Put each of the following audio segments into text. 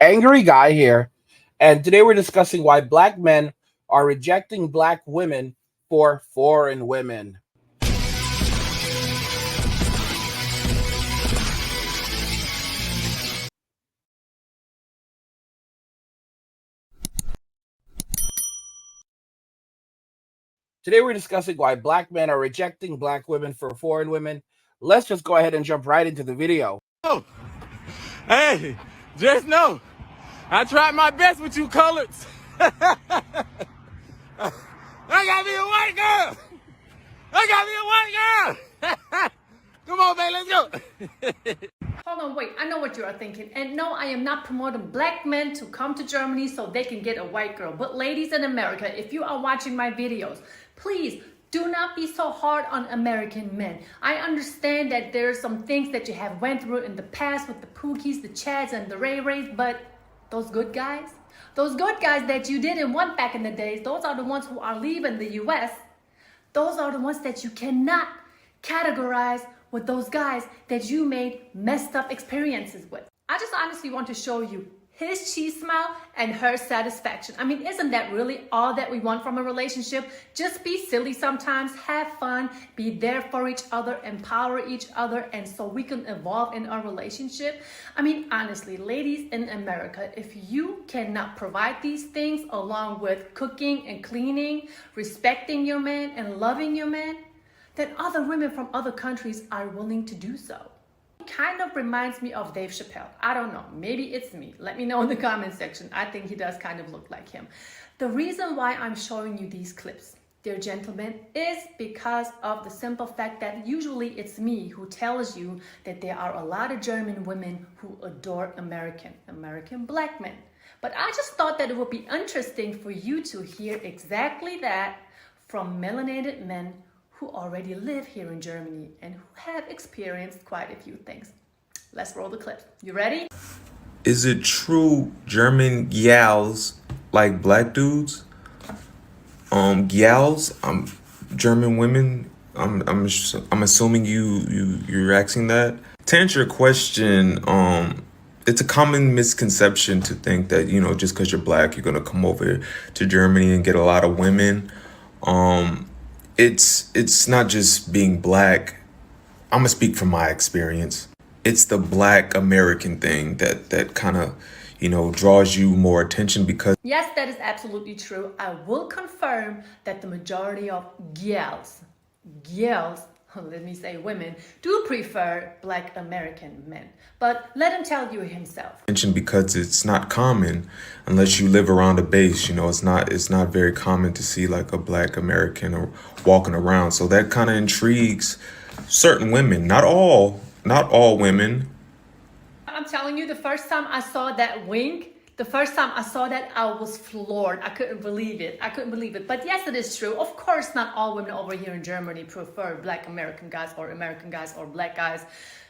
Angry Guy here, and today we're discussing why black men are rejecting black women for foreign women. Today we're discussing why black men are rejecting black women for foreign women. Let's just go ahead and jump right into the video. Oh, hey, just know, I tried my best with you coloreds. I gotta be a white girl. I gotta be a white girl. Come on, babe, let's go. Hold on, wait, I know what you are thinking. And no, I am not promoting black men to come to Germany so they can get a white girl. But ladies in America, if you are watching my videos, please do not be so hard on American men. I understand that there are some things that you have went through in the past with the Pookies, the Chads, and the Ray Rays, but those good guys that you didn't want back in the days, those are the ones who are leaving the US. Those are the ones that you cannot categorize with those guys that you made messed up experiences with. I just honestly want to show you his cheese smile and her satisfaction. I mean, isn't that really all that we want from a relationship? Just be silly sometimes, have fun, be there for each other, empower each other, and so we can evolve in our relationship. I mean, honestly, ladies in America, if you cannot provide these things along with cooking and cleaning, respecting your man and loving your man, then other women from other countries are willing to do so. It kind of reminds me of Dave Chappelle. I don't know, maybe it's me. Let me know in the comment section. I think he does kind of look like him. The reason why I'm showing you these clips, dear gentlemen, is because of the simple fact that usually it's me who tells you that there are a lot of German women who adore American black men. But I just thought that it would be interesting for you to hear exactly that from melanated men who already live here in Germany and who have experienced quite a few things. Let's roll the clip. You ready? Is it true German gals like black dudes? Gals, German women. I'm assuming you're asking that. To answer your question, it's a common misconception to think that, just because you're black, you're gonna come over to Germany and get a lot of women. It's not just being black. I'm gonna speak from my experience. It's the black American thing that kind of, draws you more attention because... Yes, that is absolutely true. I will confirm that the majority of gals, let me say women, do prefer black American men. But let him tell you himself. Because it's not common unless you live around a base, it's not very common to see like a black American or walking around. So that kind of intrigues certain women, not all women. I'm telling you, the first time I saw that wink, I was floored. I couldn't believe it. But yes, it is true. Of course, not all women over here in Germany prefer black American guys or black guys.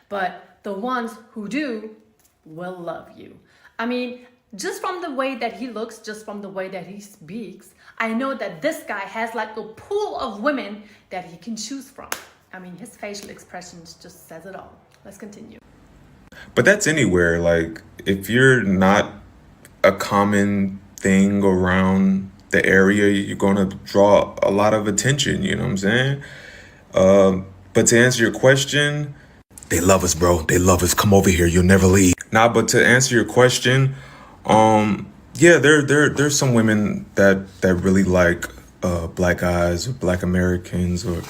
But the ones who do will love you. I mean, just from the way that he looks, just from the way that he speaks, I know that this guy has like a pool of women that he can choose from. I mean, his facial expressions just says it all. Let's continue. But that's anywhere. Like, if you're not a common thing around the area, you're going to draw a lot of attention, you know what I'm saying? But to answer your question, they love us, bro. They love us. Come over here. You'll never leave. But to answer your question, yeah, there's some women that really like black guys or black Americans, or,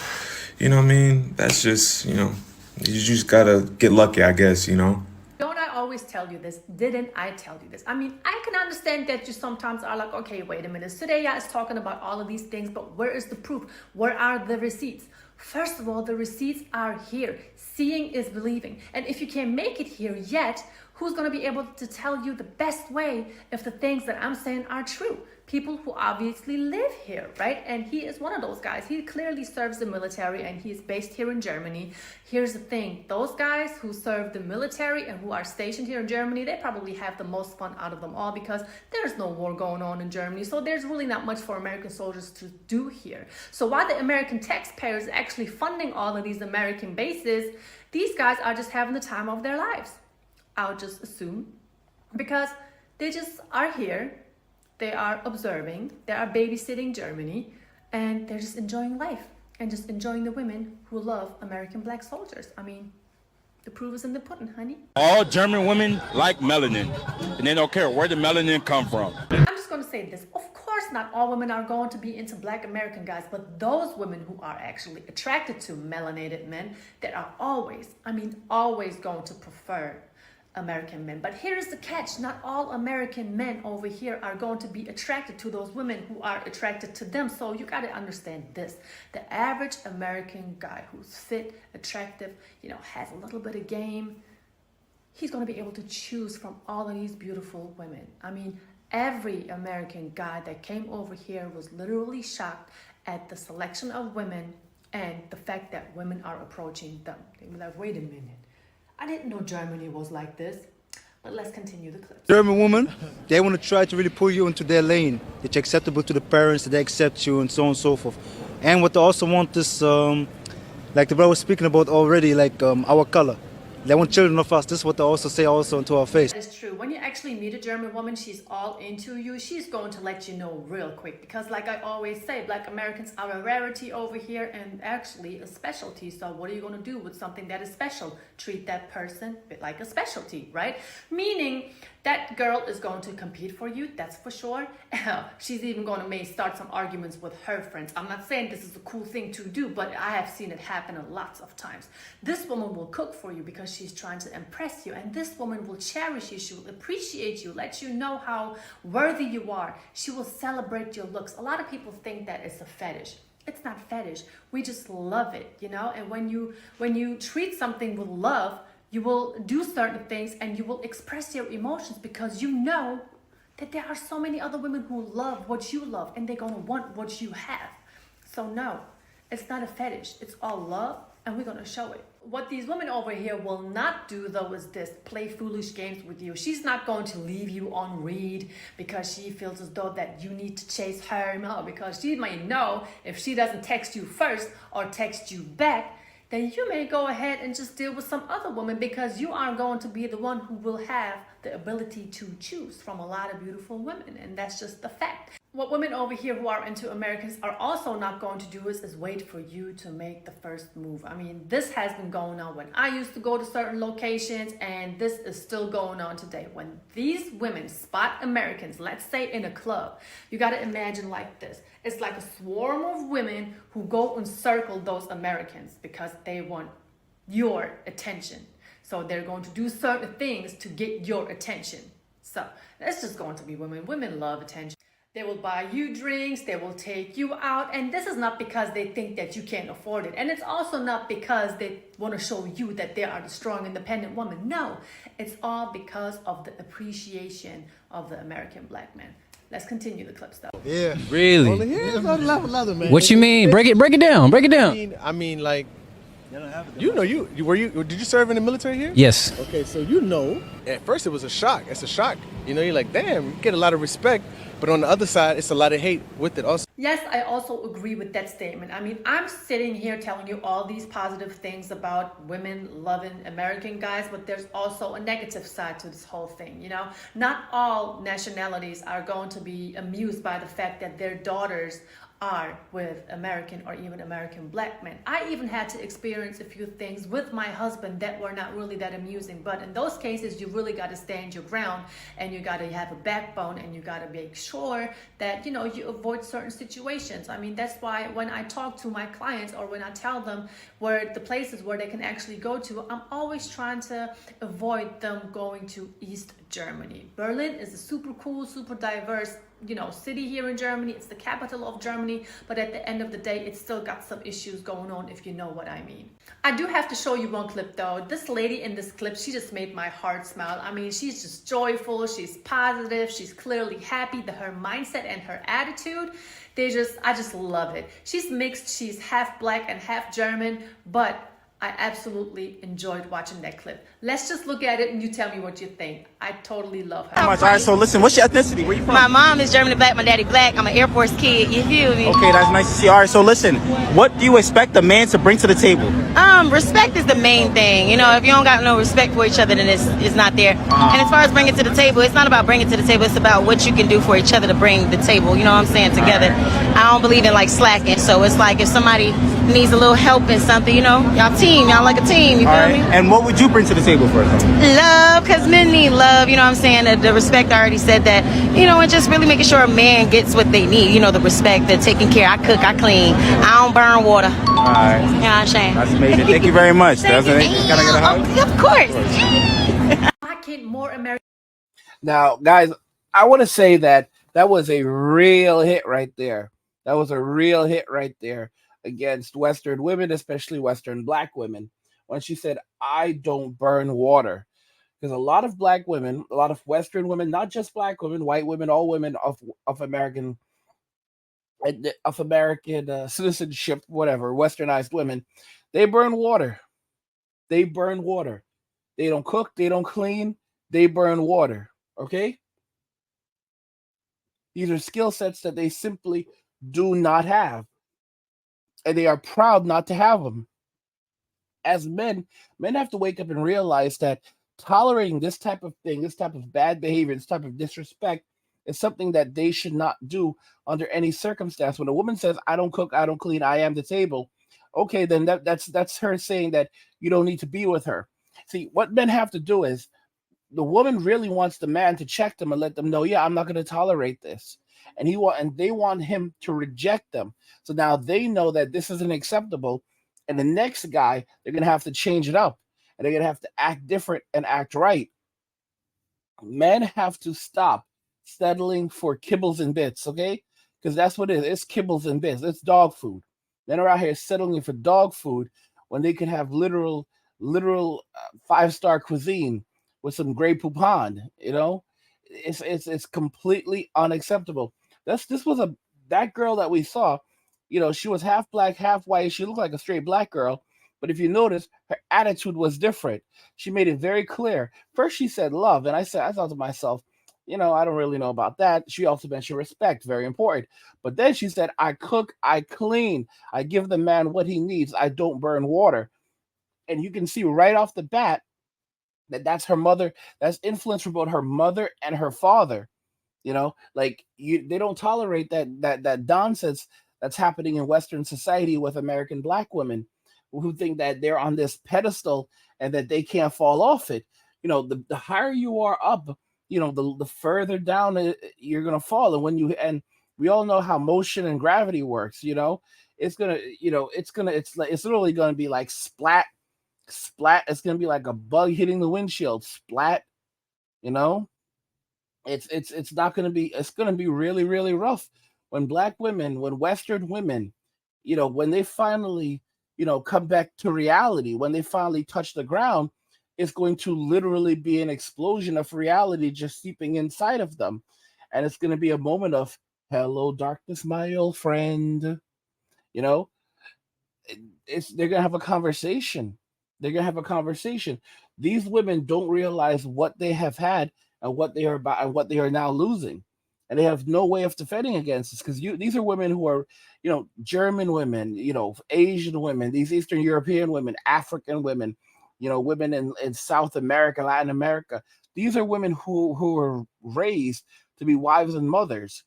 you know what I mean? That's just, you just gotta get lucky, I guess, Don't I always tell you this? Didn't I tell you this? I mean, I can understand that you sometimes are like, okay, wait a minute. Surya is talking about all of these things, but where is the proof? Where are the receipts? First of all, the receipts are here. Seeing is believing. And if you can't make it here yet, who's going to be able to tell you the best way if the things that I'm saying are true? People who obviously live here, right? And he is one of those guys. He clearly serves the military and he is based here in Germany. Here's the thing. Those guys who serve the military and who are stationed here in Germany, they probably have the most fun out of them all because there's no war going on in Germany. So there's really not much for American soldiers to do here. So while the American taxpayers are actually funding all of these American bases, these guys are just having the time of their lives. I'll just assume, because They just are here. They are observing. They are babysitting Germany. And they're just enjoying life. And just enjoying the women who love American black soldiers. I mean, the proof is in the pudding, honey. All German women like melanin, and they don't care where the melanin come from. I'm just going to say this. Of course, not all women are going to be into black American guys, but those women who are actually attracted to melanated men, that are always, I mean, always going to prefer American men. But here's the catch. Not all American men over here are going to be attracted to those women who are attracted to them. So you got to understand this. The average American guy who's fit, attractive, has a little bit of game, he's going to be able to choose from all of these beautiful women. I mean, every American guy that came over here was literally shocked at the selection of women and the fact that women are approaching them. They were like, wait a minute. I didn't know Germany was like this. But let's continue the clip. German women, they want to try to really pull you into their lane. It's acceptable to the parents, that they accept you, and so on and so forth. And what they also want is, like the brother was speaking about already, like our color. They want children of us. This is what they also say also into our face. That is true. When you actually meet a German woman, she's all into you. She's going to let you know real quick. Because like I always say, black Americans are a rarity over here and actually a specialty. So what are you going to do with something that is special? Treat that person a bit like a specialty, right? Meaning that girl is going to compete for you, that's for sure. She's even going to may start some arguments with her friends. I'm not saying this is a cool thing to do, but I have seen it happen lots of times. This woman will cook for you because she's trying to impress you, and this woman will cherish you. She will appreciate you, let you know how worthy you are. She will celebrate your looks. A lot of people think that it's a fetish. It's not fetish. We just love it, And when you treat something with love, you will do certain things and you will express your emotions because you know that there are so many other women who love what you love and they're going to want what you have. So no, it's not a fetish. It's all love and we're going to show it. What these women over here will not do though is this, play foolish games with you. She's not going to leave you on read because she feels as though that you need to chase her. No, because she might know if she doesn't text you first or text you back, then you may go ahead and just deal with some other woman because you are going to be the one who will have the ability to choose from a lot of beautiful women. And that's just the fact. What women over here who are into Americans are also not going to do is wait for you to make the first move. I mean, this has been going on when I used to go to certain locations, and this is still going on today. When these women spot Americans, let's say in a club, you got to imagine like this. It's like a swarm of women who go and circle those Americans because they want your attention. So they're going to do certain things to get your attention. So that's just going to be women. Women love attention. They will buy you drinks, they will take you out, and this is not because they think that you can't afford it. And it's also not because they want to show you that they are the strong, independent woman. No, it's all because of the appreciation of the American black man. Let's continue the clips though. Yeah. Really? Well, here's another man. What you mean? Break it down. Break it down. I mean, like, did you serve in the military here? Yes. Okay, so at first it was a shock. It's a shock. You're like, damn, you get a lot of respect, but on the other side, it's a lot of hate with it also. Yes, I also agree with that statement. I mean, I'm sitting here telling you all these positive things about women loving American guys, but there's also a negative side to this whole thing, Not all nationalities are going to be amused by the fact that their daughters are with American or even American black men. I even had to experience a few things with my husband that were not really that amusing, but in those cases, you really got to stand your ground and you got to have a backbone and you got to make sure that, you avoid certain situations. I mean, that's why when I talk to my clients or when I tell them where the places where they can actually go to, I'm always trying to avoid them going to East Germany. Berlin is a super cool, super diverse city here in Germany. It's the capital of Germany, but at the end of the day, it's still got some issues going on, if you know what I mean. I do have to show you one clip though. This lady in this clip, she just made my heart smile. I mean, she's just joyful, she's positive, she's clearly happy. Her mindset and her attitude, I just love it. She's mixed, she's half black and half German, but I absolutely enjoyed watching that clip. Let's just look at it and you tell me what you think. I totally love her. All right, so listen, what's your ethnicity? Where you from? My mom is German black, my daddy black. I'm an Air Force kid, you feel me? Okay, that's nice to see. All right, so listen, what do you expect a man to bring to the table? Respect is the main thing. You know, if you don't got no respect for each other, then it's not there. And as far as bringing to the table, it's not about bringing to the table. It's about what you can do for each other to bring the table. You know what I'm saying? Together. I don't believe in like slacking. So it's like if somebody needs a little help in something, you know, y'all team, y'all like a team. You feel me? And what would you bring to the table for us? Love, because men need love. You know what I'm saying? The respect, I already said that. You know, and just really making sure a man gets what they need. You know, the respect, the taking care. I cook, I clean. I don't burn water. All right. You know what I'm saying? That's amazing. Thank you very much. Can I get a hug? Of course. I can't more American. Now, guys, I want to say that was a real hit right there. That was a real hit right there against Western women, especially Western black women, when she said, I don't burn water. Because a lot of black women, a lot of Western women, not just black women, white women, all women of American citizenship, whatever, westernized women, they burn water. They burn water. They don't cook, they don't clean, they burn water. Okay? These are skill sets that they simply do not have. And they are proud not to have them. As men have to wake up and realize that tolerating this type of thing, this type of bad behavior, this type of disrespect is something that they should not do under any circumstance. When a woman says, I don't cook, I don't clean, I am the table, okay, then that's her saying that you don't need to be with her. See, what men have to do is, the woman really wants the man to check them and let them know, yeah, I'm not going to tolerate this. And they want him to reject them. So now they know that this isn't acceptable. And the next guy, they're going to have to change it up. And they're going to have to act different and act right. Men have to stop settling for kibbles and bits, okay? Because that's what it is. It's kibbles and bits. It's dog food. Men are out here settling for dog food when they could have literal 5-star cuisine with some Grey Poupon, you know? It's completely unacceptable. That girl that we saw, you know, she was half black, half white. She looked like a straight black girl. But if you notice, her attitude was different. She made it very clear. First, she said love. And I thought to myself, you know, I don't really know about that. She also mentioned respect, very important. But then she said, I cook, I clean, I give the man what he needs. I don't burn water. And you can see right off the bat that's her mother. That's influence from both her mother and her father. You know, like they don't tolerate that nonsense that's happening in Western society with American black women who think that they're on this pedestal and that they can't fall off it. You know, the higher you are up, you know, the further down you're gonna fall. And we all know how motion and gravity works. You know, it's literally gonna be like splat. It's gonna be like a bug hitting the windshield. Splat. You know, it's not gonna be. It's gonna be really, really rough when Western women, you know, when they finally, you know, come back to reality, when they finally touch the ground, it's going to literally be an explosion of reality just seeping inside of them. And it's going to be a moment of, hello, darkness, my old friend. You know, they're going to have a conversation. They're going to have a conversation. These women don't realize what they have had and what they are about and what they are now losing. And they have no way of defending against this because these are women who are, you know, German women, you know, Asian women, these Eastern European women, African women, you know, women in South America, Latin America. These are women who were raised to be wives and mothers.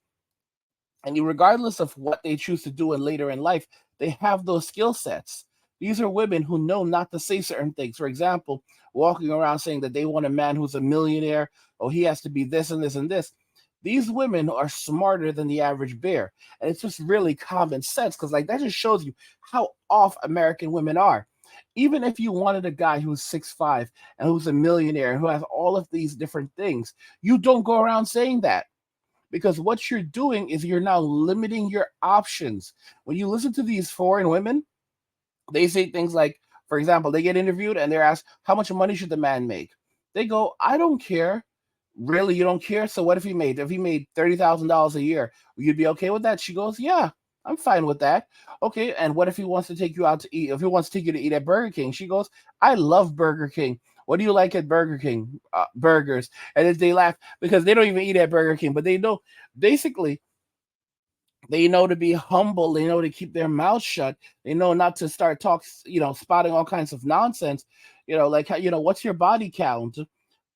And regardless of what they choose to do later in life, they have those skill sets. These are women who know not to say certain things. For example, walking around saying that they want a man who's a millionaire, or he has to be this and this and this. These women are smarter than the average bear. And it's just really common sense because like that just shows you how off American women are. Even if you wanted a guy who's 6'5" and who's a millionaire and who has all of these different things, you don't go around saying that. Because what you're doing is you're now limiting your options. When you listen to these foreign women, they say things like, for example, they get interviewed and they're asked, how much money should the man make? They go, I don't care. Really, you don't care? So what if he made $30,000 a year? You'd be okay with that? She goes, yeah. I'm fine with that. Okay, and what if he wants to take you out to eat? If he wants to take you to eat at Burger King, she goes, I love Burger King. What do you like at Burger King? Burgers. And then they laugh because they don't even eat at Burger King, but they know basically they know to be humble. They know to keep their mouth shut. They know not to start spouting all kinds of nonsense. Like, what's your body count?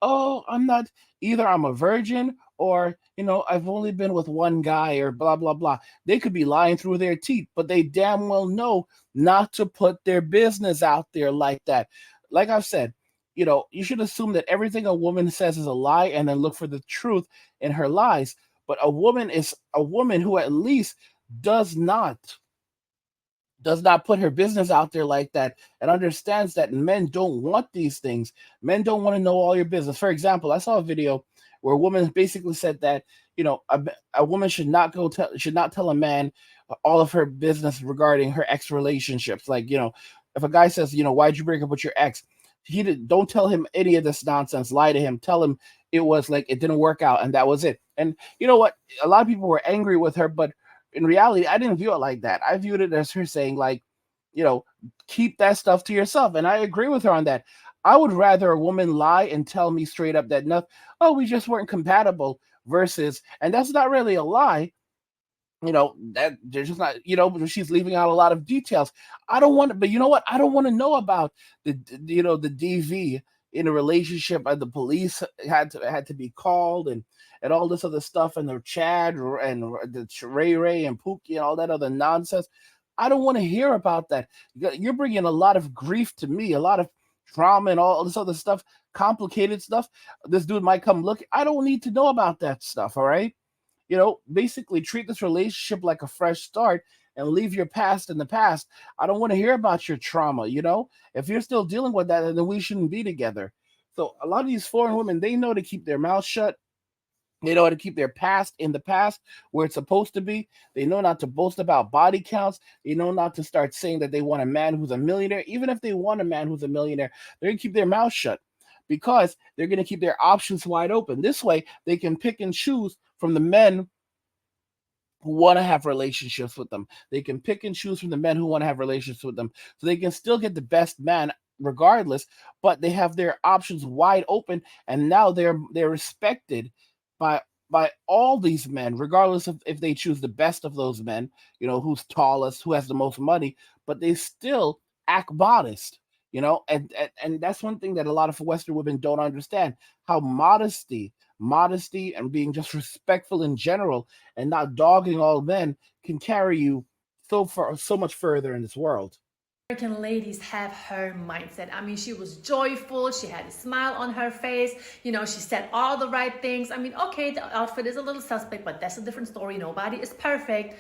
Oh, I'm not, either I'm a virgin or, I've only been with one guy or blah, blah, blah. They could be lying through their teeth, but they damn well know not to put their business out there like that. Like I've said, you should assume that everything a woman says is a lie and then look for the truth in her lies. But a woman is a woman who at least does not put her business out there like that and understands that men don't want these things. Men don't want to know all your business. For example, I saw a video where a woman basically said that, a woman should not tell a man all of her business regarding her ex relationships. Like, if a guy says, why'd you break up with your ex? Don't tell him any of this nonsense. Lie to him. Tell him it was like it didn't work out and that was it. And you know what? A lot of people were angry with her, but in reality, I didn't view it like that. I viewed it as her saying, like, keep that stuff to yourself. And I agree with her on that. I would rather a woman lie and tell me straight up that we just weren't compatible versus, and that's not really a lie, that they're just not, she's leaving out a lot of details. I don't want to, but you know what? I don't want to know about the DV in a relationship, and the police had to be called and all this other stuff, and the Chad and the Ray Ray and Pookie and all that other nonsense. I don't want to hear about that. You're bringing a lot of grief to me, a lot of trauma and all this other stuff, complicated stuff. This dude might come look. I don't need to know about that stuff. All right. Basically treat this relationship like a fresh start and leave your past in the past. I don't want to hear about your trauma. If you're still dealing with that, then we shouldn't be together. So a lot of these foreign women, they know to keep their mouth shut. They know how to keep their past in the past where it's supposed to be. They know not to boast about body counts. They know not to start saying that they want a man who's a millionaire. Even if they want a man who's a millionaire, they're going to keep their mouth shut because they're going to keep their options wide open. This way, they can pick and choose from the men who want to have relationships with them. They can pick and choose from the men who want to have relationships with them. So they can still get the best man regardless, but they have their options wide open, and now they're respected by all these men, regardless of if they choose the best of those men, who's tallest, who has the most money, but they still act modest, and that's one thing that a lot of Western women don't understand, how modesty and being just respectful in general and not dogging all men can carry you so much further in this world. American ladies have her mindset. I mean, she was joyful. She had a smile on her face. She said all the right things. I mean, okay, the outfit is a little suspect, but that's a different story. Nobody is perfect.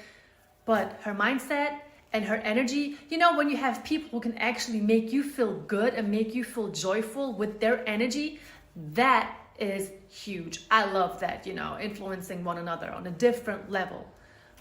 But her mindset and her energy, when you have people who can actually make you feel good and make you feel joyful with their energy, that is huge. I love that, influencing one another on a different level.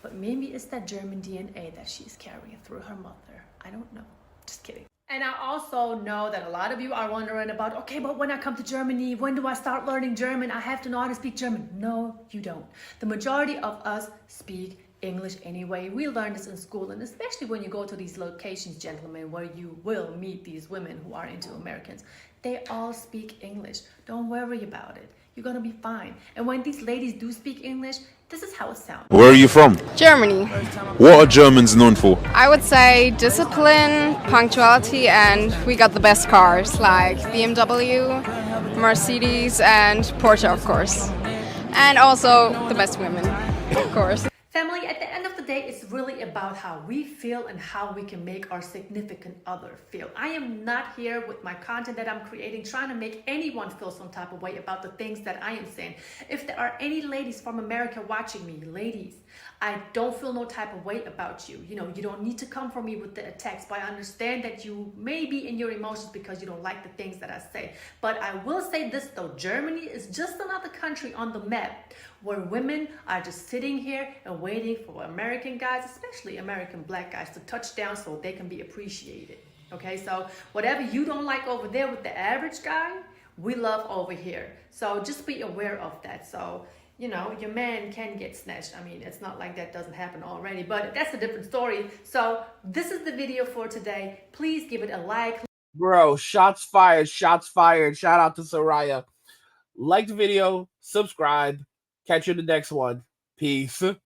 But maybe it's that German DNA that she's carrying through her mother. I don't know. Just kidding. And I also know that a lot of you are wondering about, okay, but when I come to Germany, when do I start learning German? I have to know how to speak German. No, you don't. The majority of us speak English anyway. We learn this in school, and especially when you go to these locations, gentlemen, where you will meet these women who are into Americans. They all speak English. Don't worry about it. You're gonna be fine. And when these ladies do speak English, this is how it sounds. Where are you from? Germany. What are Germans known for? I would say discipline, punctuality, and we got the best cars like BMW, Mercedes, and Porsche, of course. And also the best women, of course. Family, at the end of the day, it's really about how we feel and how we can make our significant other feel. I am not here with my content that I'm creating trying to make anyone feel some type of way about the things that I am saying. If there are any ladies from America watching me, ladies, I don't feel no type of way about you. You don't need to come for me with the attacks, but I understand that you may be in your emotions because you don't like the things that I say. But I will say this though, Germany is just another country on the map where women are just sitting here and waiting for American guys, especially American black guys, to touch down so they can be appreciated. Okay, so whatever you don't like over there with the average guy, we love over here. So just be aware of that. So you know, your man can get snatched. I mean, it's not like that doesn't happen already, but that's a different story. So this is the video for today. Please give it a like. Bro, shots fired, shots fired. Shout out to Soraya. Like the video, subscribe. Catch you in the next one. Peace.